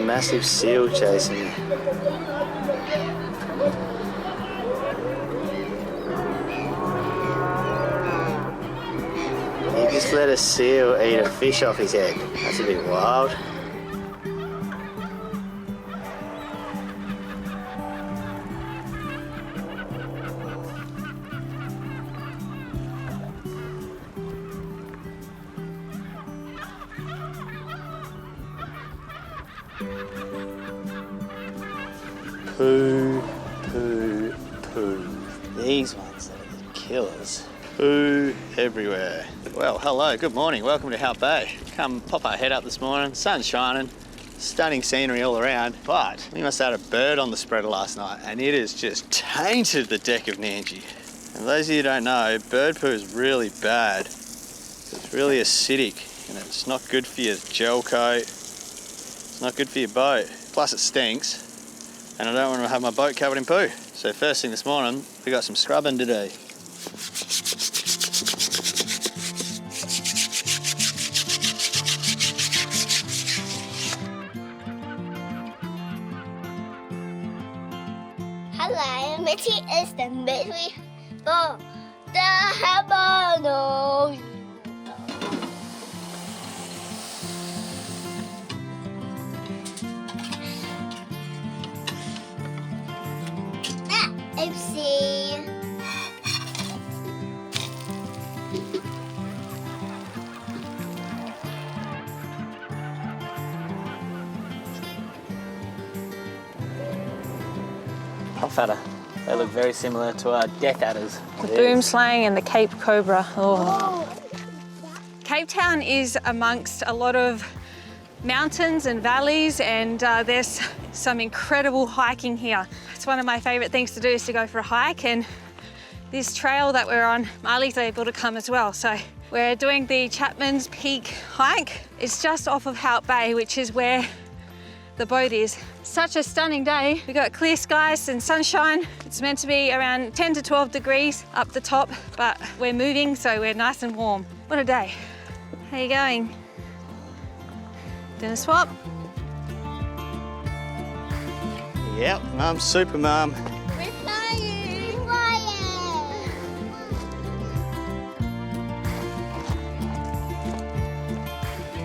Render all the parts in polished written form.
massive seal chasing you. He just let a seal eat a fish off his head. That's a bit wild. Poo, poo, poo. These ones are the killers. Poo everywhere. Well, hello, good morning. Welcome to Hout Bay. Come pop our head up this morning. Sun's shining, stunning scenery all around, but we must have had a bird on the spreader last night and it has just tainted the deck of Nandji. And for those of you who don't know, bird poo is really bad. It's really acidic and it's not good for your gel coat. It's not good for your boat. Plus it stinks. And I don't want to have my boat covered in poo. So first thing this morning, we got some scrubbing to do. Hello, Mitty is the midway for the hammer. Oopsie. Puff adder. They look very similar to our death adders. The boom slang and the Cape Cobra. Oh. Capetown is amongst a lot of mountains and valleys, and there's some incredible hiking here. It's one of my favourite things to do is to go for a hike, and this trail that we're on, Marley's able to come as well. So we're doing the Chapman's Peak hike. It's just off of Hout Bay, which is where the boat is. Such a stunning day. We've got clear skies and sunshine. It's meant to be around 10 to 12 degrees up the top, but we're moving, so we're nice and warm. What a day. How are you going? Dinner swap? Yep, Mum, super mum. We're flying.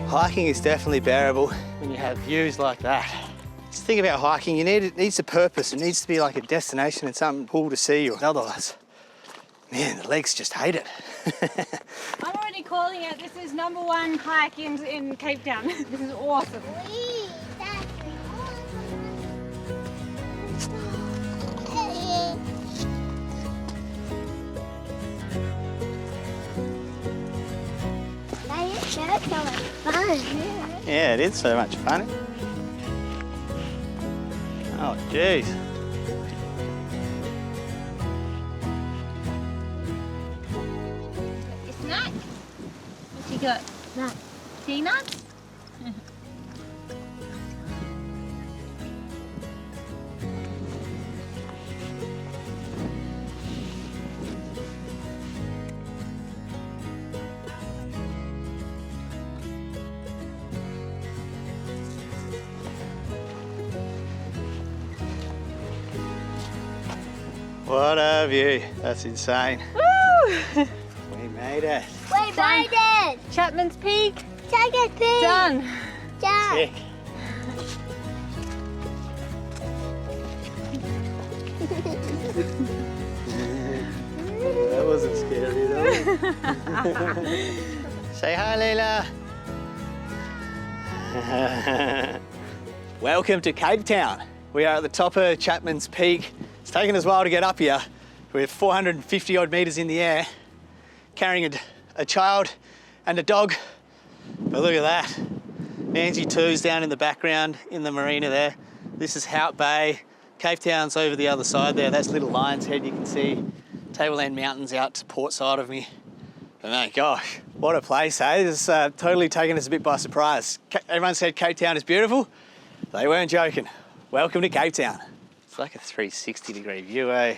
Hiking is definitely bearable when you have views like that. Just think about hiking, it needs a purpose. It needs to be like a destination and something cool to see. Otherwise, man, the legs just hate it. I'm already calling it. This is #1 hike in Capetown. This is awesome. That's so much fun. Yeah, it is so much fun. Oh, jeez. Your snack? What you got? Nuts. Peanuts? What a view. That's insane. Woo! We made it. We made it. Chapman's Peak. Take it, please. Done. Done. Tick. That wasn't scary though. Say hi, Leila. Welcome to Capetown. We are at the top of Chapman's Peak. It's taken us a while to get up here. We're 450 odd metres in the air, carrying a child and a dog. But look at that. Nandji 2's down in the background in the marina there. This is Hout Bay. Capetown's over the other side there. That's Little Lion's Head, you can see. Tableland Mountains out to port side of me. And man, gosh, what a place, eh? It's totally taken us a bit by surprise. Everyone said Capetown is beautiful. They weren't joking. Welcome to Capetown. It's like a 360-degree view, eh?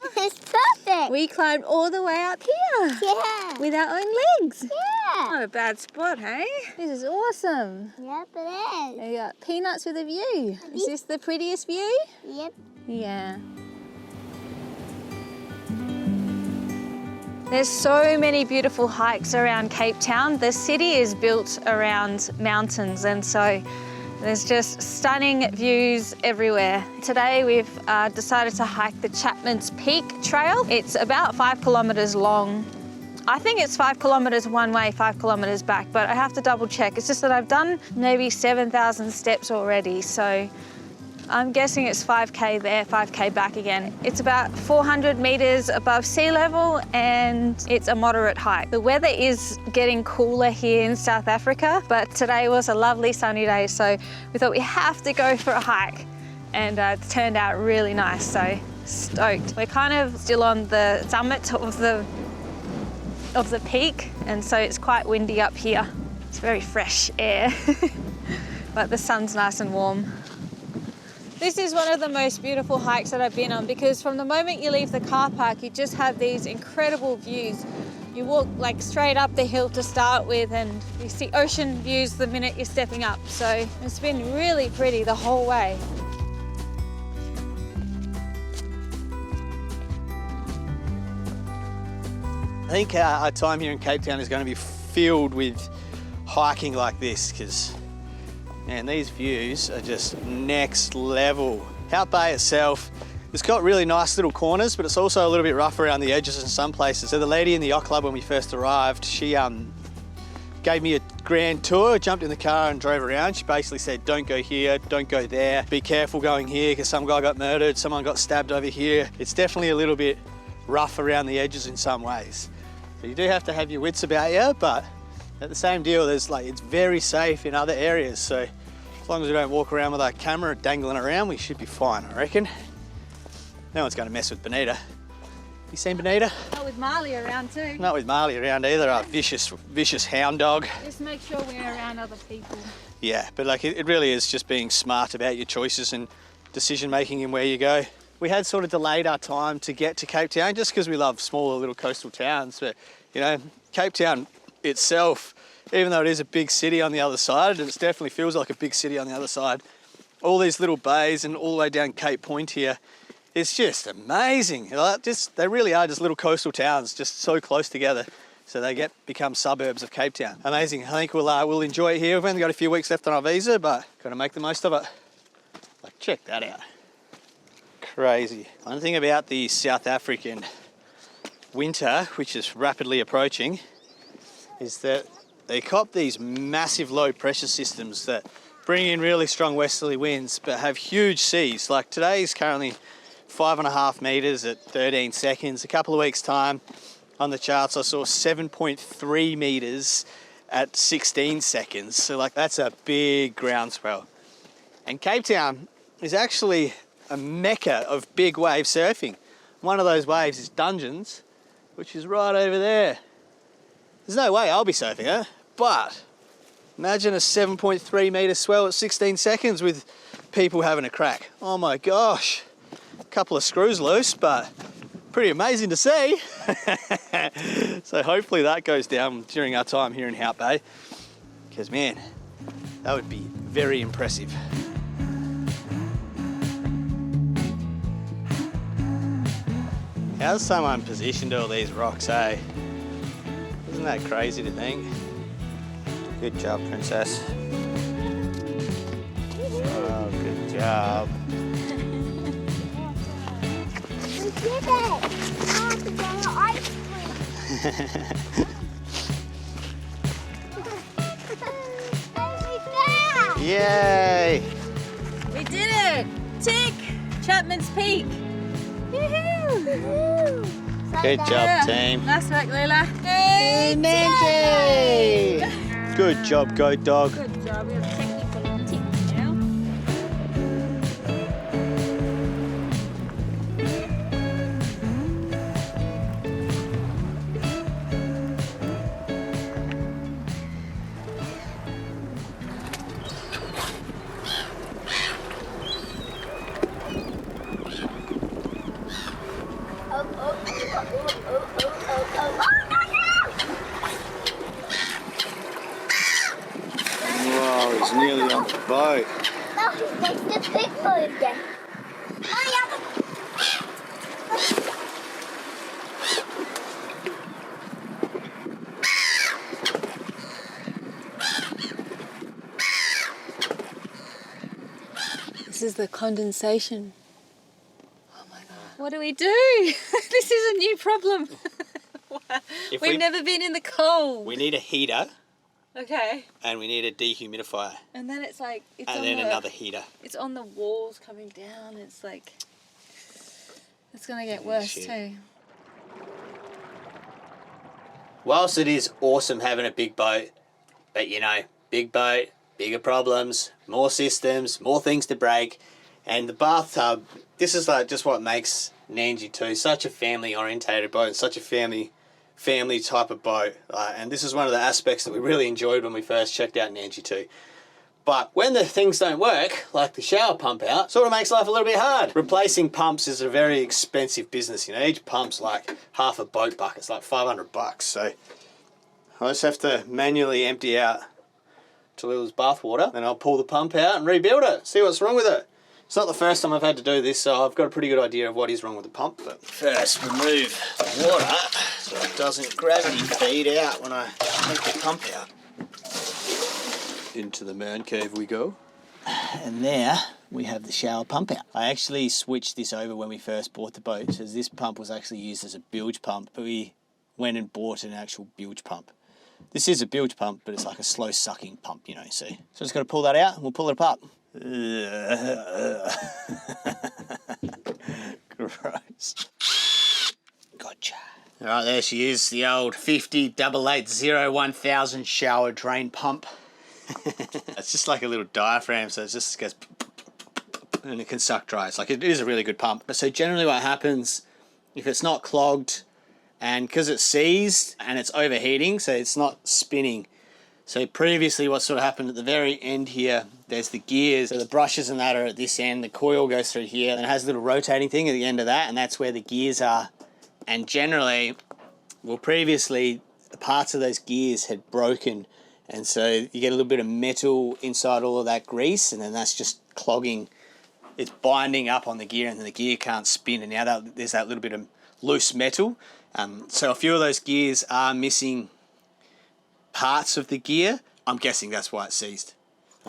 It's perfect. We climbed all the way up here Yeah. with our own legs. Yeah. Not a bad spot, hey? This is awesome. Yep, it is. You got peanuts with a view. Is this the prettiest view? Yep. Yeah. There's so many beautiful hikes around Cape Town. The city is built around mountains, and so there's just stunning views everywhere. Today we've decided to hike the Chapman's Peak Trail. It's about 5 kilometres long. I think it's 5 kilometres one way, 5 kilometres back, but I have to double check. It's just that I've done maybe 7,000 steps already, so I'm guessing it's 5K there, 5K back again. It's about 400 metres above sea level and it's a moderate hike. The weather is getting cooler here in South Africa, but today was a lovely sunny day, so we thought we have to go for a hike, and it turned out really nice, so stoked. We're kind of still on the summit of the peak, and so it's quite windy up here. It's very fresh air, but the sun's nice and warm. This is one of the most beautiful hikes that I've been on, because from the moment you leave the car park, you just have these incredible views. You walk like straight up the hill to start with, and you see ocean views the minute you're stepping up. So it's been really pretty the whole way. I think our time here in Cape Town is going to be filled with hiking like this, because man, these views are just next level. Hout Bay itself, it's got really nice little corners, but it's also a little bit rough around the edges in some places. So the lady in the yacht club when we first arrived, she gave me a grand tour, jumped in the car and drove around. She basically said, don't go here, don't go there. Be careful going here because some guy got murdered, someone got stabbed over here. It's definitely a little bit rough around the edges in some ways. So you do have to have your wits about you, but at the same deal, it's very safe in other areas. So as long as we don't walk around with our camera dangling around, we should be fine, I reckon. No one's going to mess with Bonita. You seen Bonita? Not with Marley around too. Not with Marley around either, our vicious hound dog. Just make sure we're around other people. Yeah, but like it really is just being smart about your choices and decision making in where you go. We had sort of delayed our time to get to Cape Town just because we love smaller little coastal towns, but you know, Cape Town itself, even though it is a big city on the other side, and it definitely feels like a big city on the other side, all these little bays and all the way down Cape Point here, it's just amazing. They really are just little coastal towns, just so close together. So they become suburbs of Cape Town. Amazing. I think we'll enjoy it here. We've only got a few weeks left on our visa, but got to make the most of it. Like, check that out. Crazy. One thing about the South African winter, which is rapidly approaching, is that they cop these massive low pressure systems that bring in really strong westerly winds but have huge seas. Like today's currently 5.5 meters at 13 seconds. A couple of weeks time on the charts I saw 7.3 meters at 16 seconds. So like that's a big groundswell. And Cape Town is actually a mecca of big wave surfing. One of those waves is Dungeons, which is right over there. There's no way I'll be surfing it, but imagine a 7.3 meter swell at 16 seconds with people having a crack. Oh my gosh. A couple of screws loose, but pretty amazing to see. So hopefully that goes down during our time here in Hout Bay, because man, that would be very impressive. How's someone positioned all these rocks, eh? Isn't that crazy to think? Good job, princess. Oh, good job. We did it! Now to go to ice cream. Yay! We did it! Tick! Chapman's Peak! Woohoo! Good job, team. Nice work, Lila. Hey, Nandji! Good job, goat dog. Good job. We have a technical tick now. Whoa, he's nearly on the boat. No, he takes the big boat again. This is the condensation. Oh my God. What do we do? This is a new problem. We've never been in the cold. We need a heater. Okay. And we need a dehumidifier. And then it's like... And then another heater. It's on the walls coming down. It's like... It's going to get worse too. Whilst it is awesome having a big boat, but you know, big boat, bigger problems, more systems, more things to break, and the bathtub, this is like just what makes Nandji 2 such a family orientated boat, such a family type of boat, and this is one of the aspects that we really enjoyed when we first checked out Nandji 2. But when the things don't work, like the shower pump out, sort of makes life a little bit hard. Replacing pumps is a very expensive business. You know, each pump's like half a boat bucket. It's like $500. So I just have to manually empty out Talila's bathwater, then I'll pull the pump out and rebuild it, see what's wrong with it. It's not the first time I've had to do this, so I've got a pretty good idea of what is wrong with the pump. But first, remove the water so it doesn't gravity feed out when I take the pump out. Into the man cave we go. And there we have the shower pump out. I actually switched this over when we first bought the boat, because this pump was actually used as a bilge pump, but we went and bought an actual bilge pump. This is a bilge pump, but it's like a slow sucking pump, you know, see. So just got to pull that out and we'll pull it apart. Gross. Gotcha. All right, there she is, the old 50-8880-1000 shower drain pump. It's just like a little diaphragm, so it just goes and it can suck dry. It's like, it is a really good pump. So generally what happens, if it's not clogged, and because it's seized and it's overheating, so it's not spinning. So previously what sort of happened at the very end here, there's the gears. So the brushes and that are at this end, the coil goes through here, and it has a little rotating thing at the end of that, and that's where the gears are. And generally, well, previously, parts of those gears had broken, and so you get a little bit of metal inside all of that grease, and then that's just clogging. It's binding up on the gear, and then the gear can't spin, and now there's that little bit of loose metal. So a few of those gears are missing parts of the gear. I'm guessing that's why it's seized.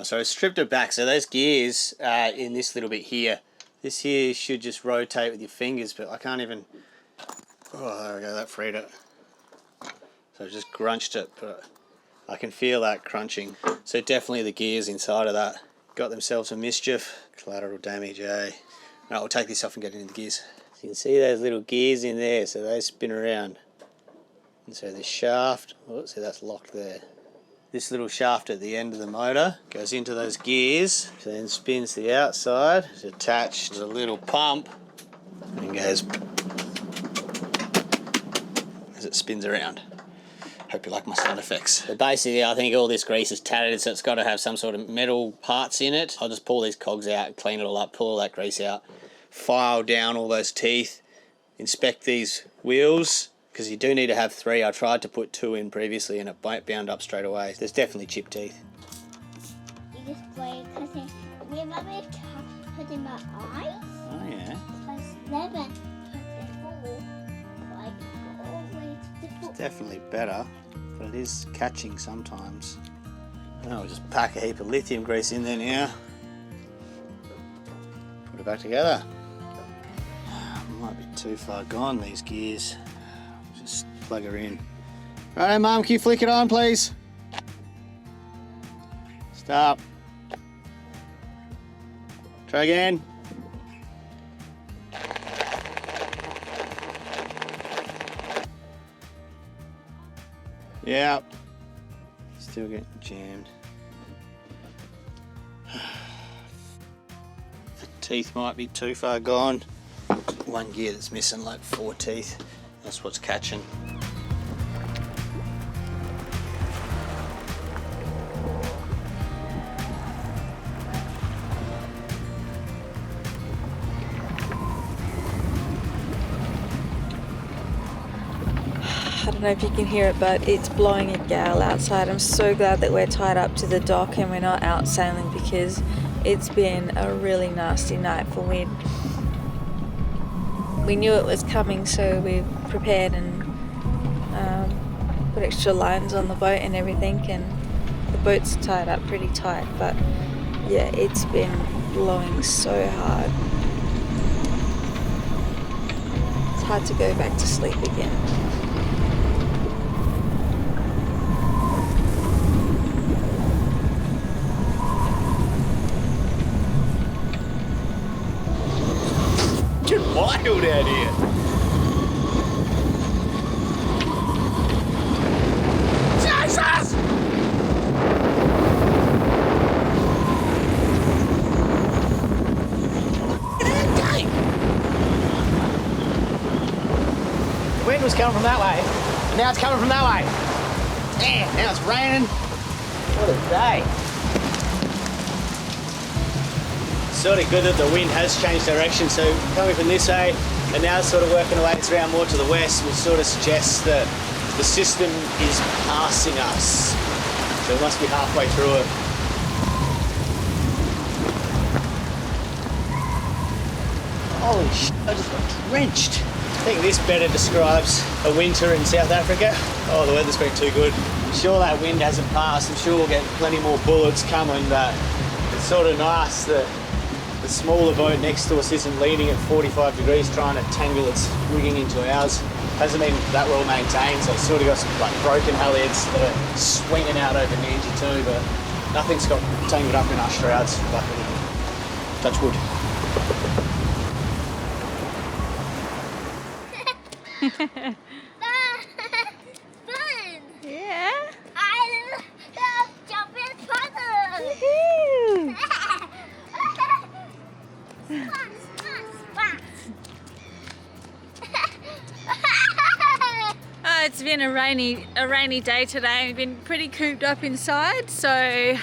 So I stripped it back. So those gears are in this little bit here. This here should just rotate with your fingers, but I can't even... Oh, there we go, that freed it. So I just crunched it, but I can feel that crunching. So definitely the gears inside of that got themselves a mischief. Collateral damage, eh? Right, we'll take this off and get into the gears. So you can see those little gears in there, so they spin around. And so the shaft, oh, see that's locked there. This little shaft at the end of the motor goes into those gears, so then spins the outside. It's attached to a little pump and goes as it spins around. Hope you like my sound effects. But basically I think all this grease is tattered, so it's got to have some sort of metal parts in it. I'll just pull these cogs out, clean it all up, pull all that grease out, file down all those teeth, inspect these wheels, because you do need to have 3. I tried to put 2 in previously and it bound up straight away. There's definitely chipped teeth. You just play because remember put in my eyes? Oh yeah. So it's never put it full, like all the way to the foot. Definitely better, but it is catching sometimes. Oh, we'll just pack a heap of lithium grease in there now. Put it back together. Might be too far gone, these gears. Just plug her in. Righto, Mum, can you flick it on, please? Stop. Try again. Yeah. Still getting jammed. The teeth might be too far gone. One gear that's missing, like 4 teeth. That's what's catching. I don't know if you can hear it, but it's blowing a gale outside. I'm so glad that we're tied up to the dock and we're not out sailing, because it's been a really nasty night for wind. We knew it was coming, so we prepared and put extra lines on the boat and everything, and the boat's tied up pretty tight, but yeah, it's been blowing so hard. It's hard to go back to sleep again. Get wild out here. Jesus! The wind was coming from that way, and now it's coming from that way. Damn, now it's raining. What a day. Sort of good that the wind has changed direction, so coming from this way and now sort of working away its around more to the west, which sort of suggests that the system is passing us. So it must be halfway through it. Holy shit, I just got drenched. I think this better describes a winter in South Africa. Oh, the weather's been too good. I'm sure that wind hasn't passed. I'm sure we'll get plenty more bullets coming, but it's sort of nice that the smaller boat next to us isn't leaning at 45 degrees trying to tangle its rigging into ours. Hasn't been that well maintained, so it's sort of got some like broken halyards that are swinging out over Nandji too, but nothing's got tangled up in our shrouds, luckily. Touch wood. Fun! Yeah. I love jumping puzzles! Woohoo! It's been a rainy day today. We've been pretty cooped up inside, so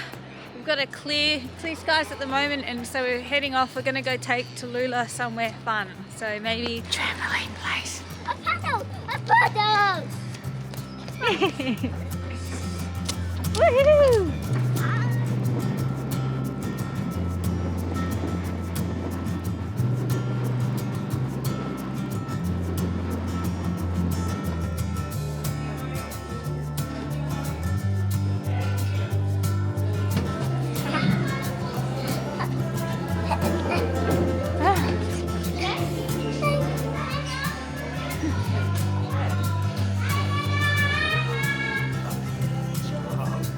we've got a clear skies at the moment, and so we're heading off. We're gonna go take Tallulah somewhere fun. So maybe trampoline place. A puzzle! A puzzle! Woohoo!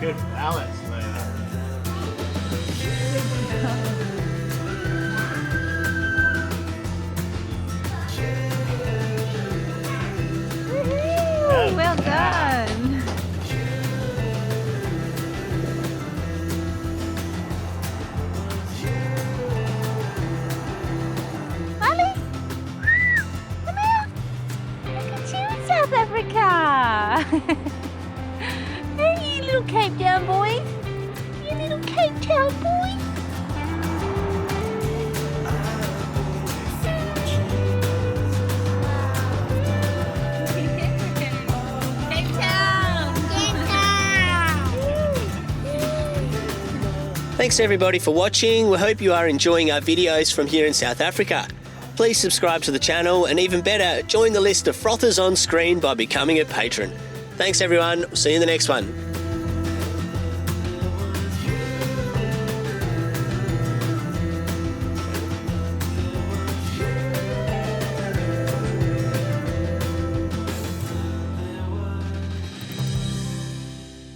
Good balance there. Woohoo! Well done. Molly, come here. Look at you in South Africa. Hey, you little Capetown boy. You little Capetown boy. Thanks everybody for watching. We hope you are enjoying our videos from here in South Africa. Please subscribe to the channel, and even better, join the list of frothers on screen by becoming a patron. Thanks everyone, we'll see you in the next one.